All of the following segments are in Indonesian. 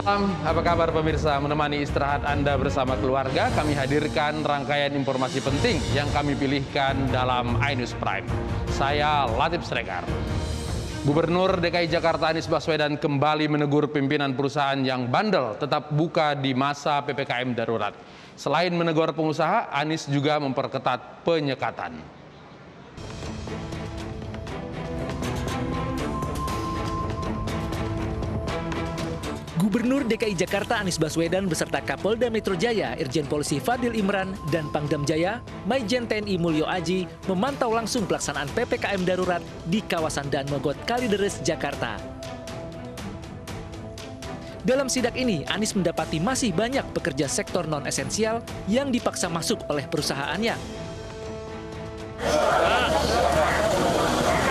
Malam, apa kabar pemirsa? Menemani istirahat Anda bersama keluarga, kami hadirkan rangkaian informasi penting yang kami pilihkan dalam iNews Prime. Saya Latif Sregar. Gubernur DKI Jakarta Anies Baswedan kembali menegur pimpinan perusahaan yang bandel tetap buka di masa PPKM darurat. Selain menegur pengusaha, Anies juga memperketat penyekatan. Gubernur DKI Jakarta Anies Baswedan beserta Kapolda Metro Jaya Irjen Polisi Fadil Imran dan Pangdam Jaya Maijen TNI Mulyo Aji memantau langsung pelaksanaan PPKM darurat di kawasan Daan Mogot Kalideres, Jakarta. Dalam sidak ini, Anies mendapati masih banyak pekerja sektor non-esensial yang dipaksa masuk oleh perusahaannya.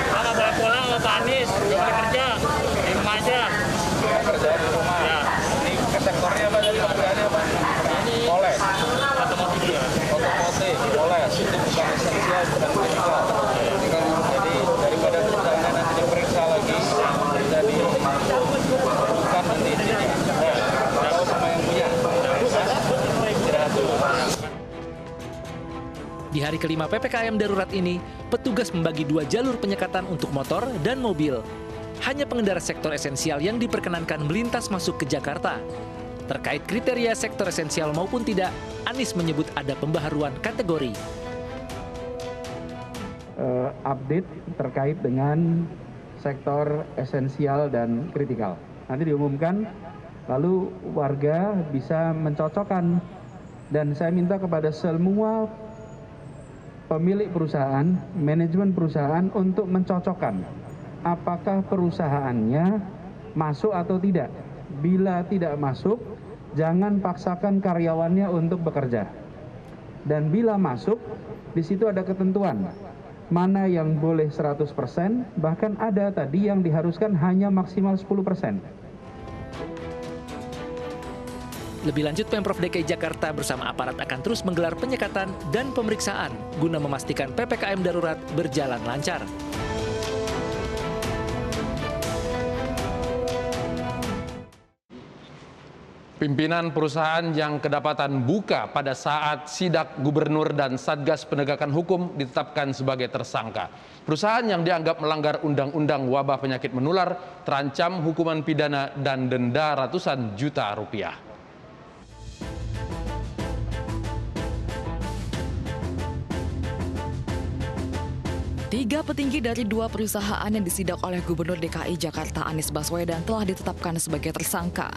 Kalau boleh pulang sama Pak Anies, boleh kerja di rumah aja. Kerja di rumah. Ya. Ini ke sektornya apa dari pekerjaannya apa? Ini Poles. otomotif. Otomotif, poles. Itu bukan esensial, bukan kritikal. Jadi daripada perusahaannya nanti diperiksa lagi, bisa dibukan nanti di sini. Tahu sama yang punya. Istirahat dulu. Di hari kelima PPKM darurat ini, petugas membagi 2 jalur penyekatan untuk motor dan mobil. Hanya pengendara sektor esensial yang diperkenankan melintas masuk ke Jakarta. Terkait kriteria sektor esensial maupun tidak, Anies menyebut ada pembaharuan kategori. Update terkait dengan sektor esensial dan kritikal. Nanti diumumkan, lalu warga bisa mencocokkan. Dan saya minta kepada semua pemilik perusahaan, manajemen perusahaan untuk mencocokkan apakah perusahaannya masuk atau tidak. Bila tidak masuk, jangan paksakan karyawannya untuk bekerja. Dan bila masuk, di situ ada ketentuan. Mana yang boleh 100%, bahkan ada tadi yang diharuskan hanya maksimal 10%. Lebih lanjut, Pemprov DKI Jakarta bersama aparat akan terus menggelar penyekatan dan pemeriksaan guna memastikan PPKM darurat berjalan lancar. Pimpinan perusahaan yang kedapatan buka pada saat sidak gubernur dan Satgas Penegakan Hukum ditetapkan sebagai tersangka. Perusahaan yang dianggap melanggar undang-undang wabah penyakit menular terancam hukuman pidana dan denda ratusan juta rupiah. Tiga petinggi dari 2 perusahaan yang disidak oleh Gubernur DKI Jakarta Anies Baswedan telah ditetapkan sebagai tersangka.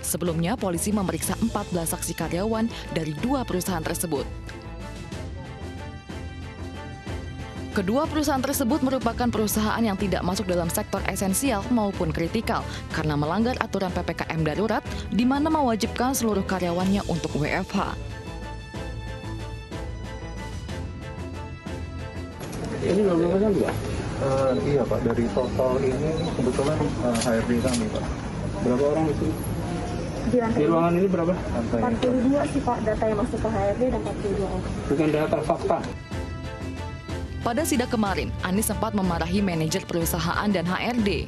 Sebelumnya, polisi memeriksa 14 saksi karyawan dari 2 perusahaan tersebut. Kedua perusahaan tersebut merupakan perusahaan yang tidak masuk dalam sektor esensial maupun kritikal karena melanggar aturan PPKM darurat di mana mewajibkan seluruh karyawannya untuk WFH. Ini belum kan Pak? Iya Pak, dari total ini kebetulan HRD kami Pak. Berapa orang itu? Di ruangan ini berapa? 42 sih Pak, data yang masuk ke HRD dan 42 orang. Bukan data fakta. Pada sidak kemarin, Anies sempat memarahi manajer perusahaan dan HRD.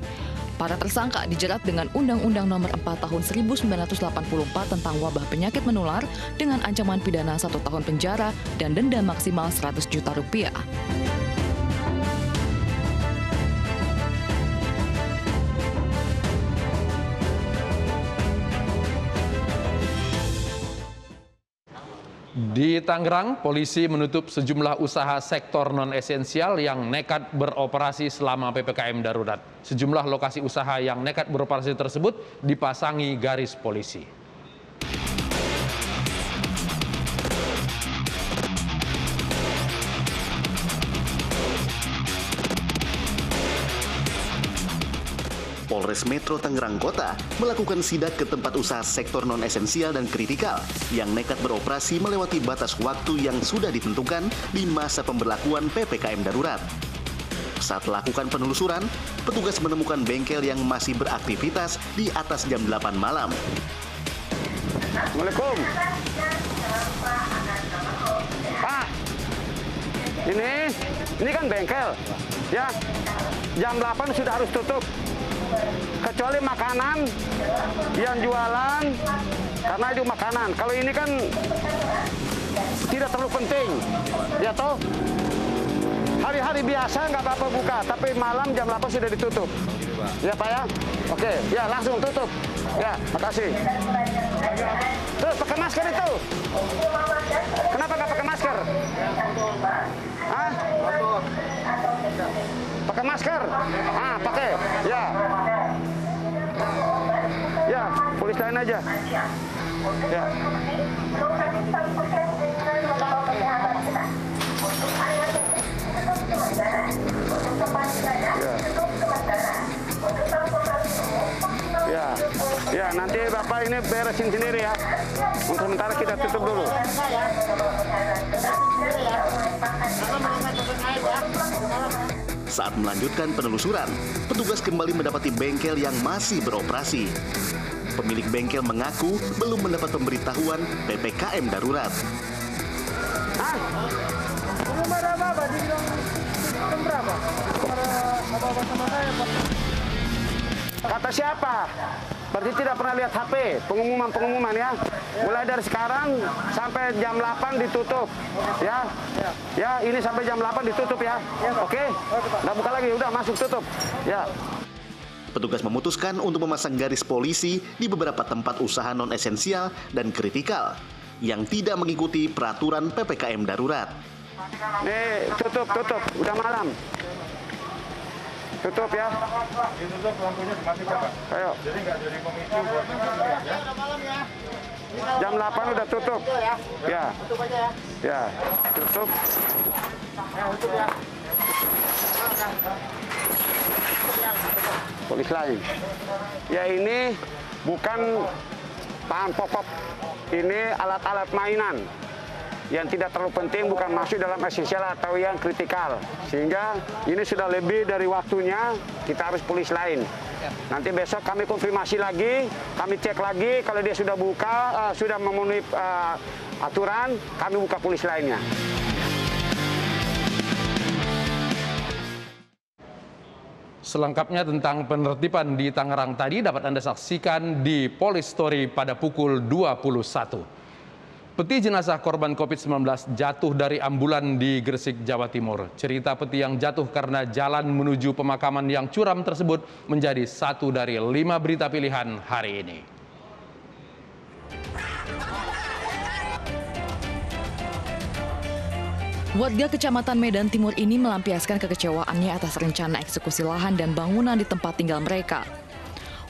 Para tersangka dijerat dengan Undang-Undang Nomor 4 Tahun 1984 tentang wabah penyakit menular dengan ancaman pidana 1 tahun penjara dan denda maksimal 100 juta rupiah. Di Tangerang, polisi menutup sejumlah usaha sektor non-esensial yang nekat beroperasi selama PPKM darurat. Sejumlah lokasi usaha yang nekat beroperasi tersebut dipasangi garis polisi. Polres Metro Tangerang Kota melakukan sidak ke tempat usaha sektor non-esensial dan kritikal yang nekat beroperasi melewati batas waktu yang sudah ditentukan di masa pemberlakuan PPKM darurat. Saat melakukan penelusuran, petugas menemukan bengkel yang masih beraktivitas di atas jam 8 malam. Assalamualaikum. Pak, ini kan bengkel, ya. Jam 8 sudah harus tutup. kecuali makanan yang jualan karena itu makanan. Kalau ini kan tidak terlalu penting, ya toh. Hari-hari biasa nggak apa-apa buka, tapi malam jam 8 sudah ditutup. Ya Pak ya? Oke, ya langsung tutup. Ya, makasih. Terus pakai masker itu. Kenapa nggak pakai masker? Hah? Pakai masker? Ah, pakai. Ya. Ya, polis lain aja. Ya. Ya, nanti Bapak ini beresin sendiri ya. Untuk sementara kita tutup dulu. Saat melanjutkan penelusuran, petugas kembali mendapati bengkel yang masih beroperasi. Pemilik bengkel mengaku belum mendapat pemberitahuan PPKM darurat. Hah? Belum ada apa-apa, dibilang jam berapa? Ada apa-apa sama saya, Pak? Kata siapa? Berarti tidak pernah lihat HP, pengumuman ya. Mulai dari sekarang sampai jam 8 ditutup. Ya. Ya, ini sampai jam 8 ditutup ya. Oke? Nggak buka lagi, udah masuk tutup. Ya. Petugas memutuskan untuk memasang garis polisi di beberapa tempat usaha non-esensial dan kritikal yang tidak mengikuti peraturan PPKM darurat. Nih, tutup, udah malam. Tutup ya. Ditutup lampunya dimatikan, Pak. Ayo. Jadi nggak jadi pemicu buat ya. Jam 8 udah tutup. Ya. Tutup aja ya. Ya, tutup. Tutup ya. Polis lain. Ya ini bukan bahan pokok. Ini alat-alat mainan yang tidak terlalu penting, bukan masuk dalam esensial atau yang kritikal. Sehingga ini sudah lebih dari waktunya, kita harus polis lain. Nanti besok kami konfirmasi lagi, kami cek lagi, kalau dia sudah buka, sudah memenuhi aturan, kami buka polis lainnya. Selengkapnya tentang penertiban di Tangerang tadi dapat Anda saksikan di Police Story pada pukul 21. Peti jenazah korban COVID-19 jatuh dari ambulan di Gresik, Jawa Timur. Cerita peti yang jatuh karena jalan menuju pemakaman yang curam tersebut menjadi satu dari 5 berita pilihan hari ini. Warga Kecamatan Medan Timur ini melampiaskan kekecewaannya atas rencana eksekusi lahan dan bangunan di tempat tinggal mereka.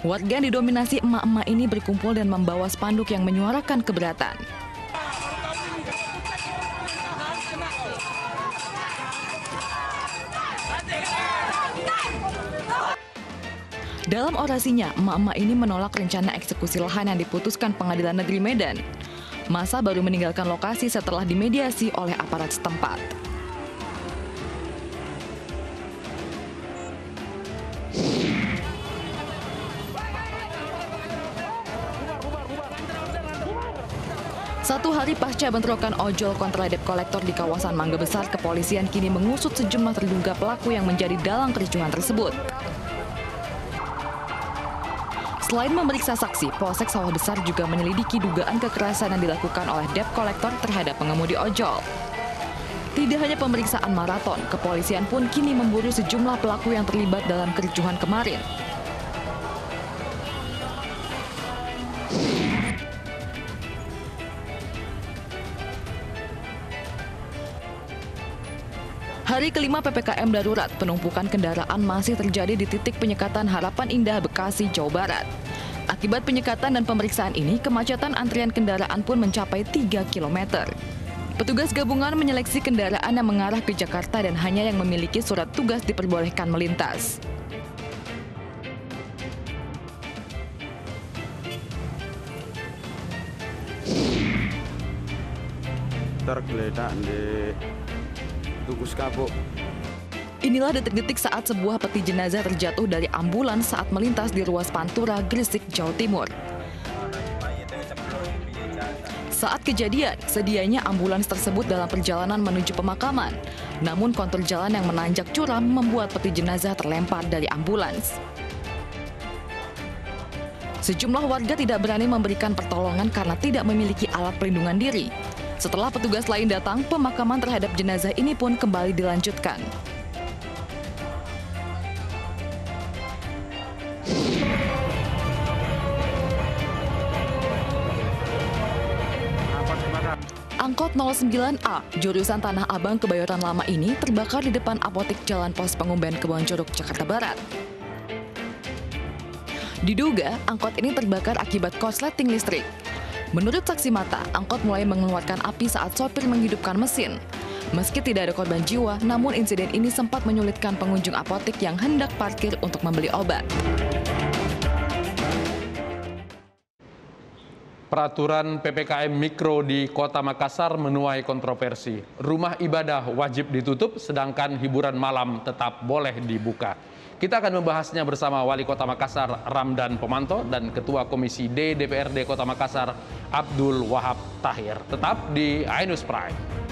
Warga yang didominasi emak-emak ini berkumpul dan membawa spanduk yang menyuarakan keberatan. Dalam orasinya, emak-emak ini menolak rencana eksekusi lahan yang diputuskan Pengadilan Negeri Medan. Massa baru meninggalkan lokasi setelah dimediasi oleh aparat setempat. Satu hari pasca bentrokan ojol kontra debt collector di kawasan Mangga Besar, kepolisian kini mengusut sejumlah terduga pelaku yang menjadi dalang kericuhan tersebut. Selain memeriksa saksi, Polsek Sawah Besar juga menyelidiki dugaan kekerasan yang dilakukan oleh debt collector terhadap pengemudi ojol. Tidak hanya pemeriksaan maraton, kepolisian pun kini memburu sejumlah pelaku yang terlibat dalam kericuhan kemarin. Hari kelima PPKM darurat, penumpukan kendaraan masih terjadi di titik penyekatan Harapan Indah, Bekasi, Jawa Barat. Akibat penyekatan dan pemeriksaan ini, kemacetan antrian kendaraan pun mencapai 3 km. Petugas gabungan menyeleksi kendaraan yang mengarah ke Jakarta dan hanya yang memiliki surat tugas diperbolehkan melintas. Tergeletak di Tugus Kapuk. Inilah detik-detik saat sebuah peti jenazah terjatuh dari ambulans saat melintas di ruas Pantura, Gresik, Jawa Timur. Saat kejadian, sedianya ambulans tersebut dalam perjalanan menuju pemakaman. Namun kontur jalan yang menanjak curam membuat peti jenazah terlempar dari ambulans. Sejumlah warga tidak berani memberikan pertolongan karena tidak memiliki alat pelindungan diri. Setelah petugas lain datang, pemakaman terhadap jenazah ini pun kembali dilanjutkan. Angkot 09A, jurusan Tanah Abang Kebayoran Lama ini terbakar di depan apotek Jalan Pos Pengumben Kebonjeruk, Jakarta Barat. Diduga, angkot ini terbakar akibat korsleting listrik. Menurut saksi mata, angkot mulai mengeluarkan api saat sopir menghidupkan mesin. Meski tidak ada korban jiwa, namun insiden ini sempat menyulitkan pengunjung apotek yang hendak parkir untuk membeli obat. Peraturan PPKM Mikro di Kota Makassar menuai kontroversi. Rumah ibadah wajib ditutup, sedangkan hiburan malam tetap boleh dibuka. Kita akan membahasnya bersama Wali Kota Makassar, Ramdan Pomanto, dan Ketua Komisi D DPRD Kota Makassar, Abdul Wahab Tahir. Tetap di iNews Prime.